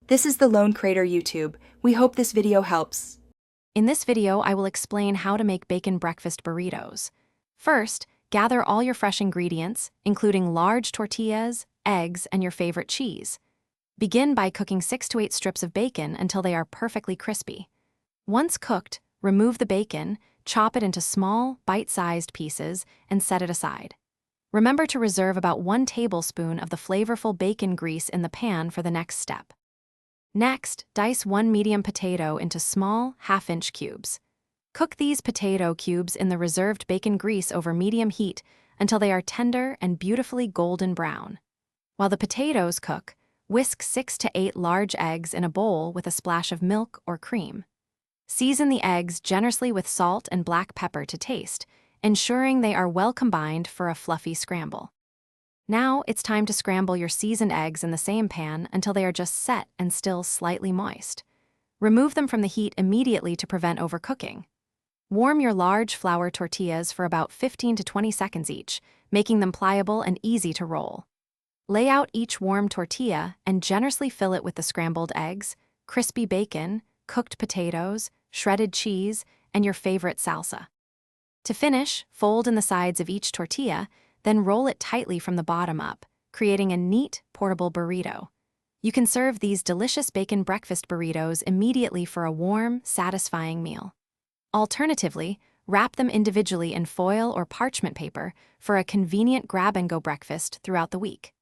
This is the Lone Crater YouTube. We hope this video helps. In this video, I will explain how to make bacon breakfast burritos. First, gather all your fresh ingredients, including large tortillas, eggs, and your favorite cheese. Begin by cooking 6 to 8 strips of bacon until they are perfectly crispy. Once cooked, remove the bacon, chop it into small, bite-sized pieces, and set it aside. Remember to reserve about 1 tablespoon of the flavorful bacon grease in the pan for the next step. Next, dice 1 medium potato into small, half-inch cubes. Cook these potato cubes in the reserved bacon grease over medium heat until they are tender and beautifully golden brown. While the potatoes cook, whisk 6 to 8 large eggs in a bowl with a splash of milk or cream. Season the eggs generously with salt and black pepper to taste, ensuring they are well combined for a fluffy scramble. Now it's time to scramble your seasoned eggs in the same pan until they are just set and still slightly moist. Remove them from the heat immediately to prevent overcooking. Warm your large flour tortillas for about 15 to 20 seconds each, making them pliable and easy to roll. Lay out each warm tortilla and generously fill it with the scrambled eggs, crispy bacon, cooked potatoes, shredded cheese, and your favorite salsa. To finish, fold in the sides of each tortilla, then roll it tightly from the bottom up, creating a neat, portable burrito. You can serve these delicious bacon breakfast burritos immediately for a warm, satisfying meal. Alternatively, wrap them individually in foil or parchment paper for a convenient grab-and-go breakfast throughout the week.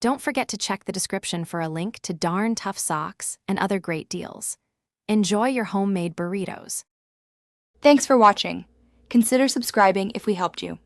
Don't forget to check the description for a link to Darn Tough socks and other great deals. Enjoy your homemade burritos. Thanks for watching. Consider subscribing if we helped you.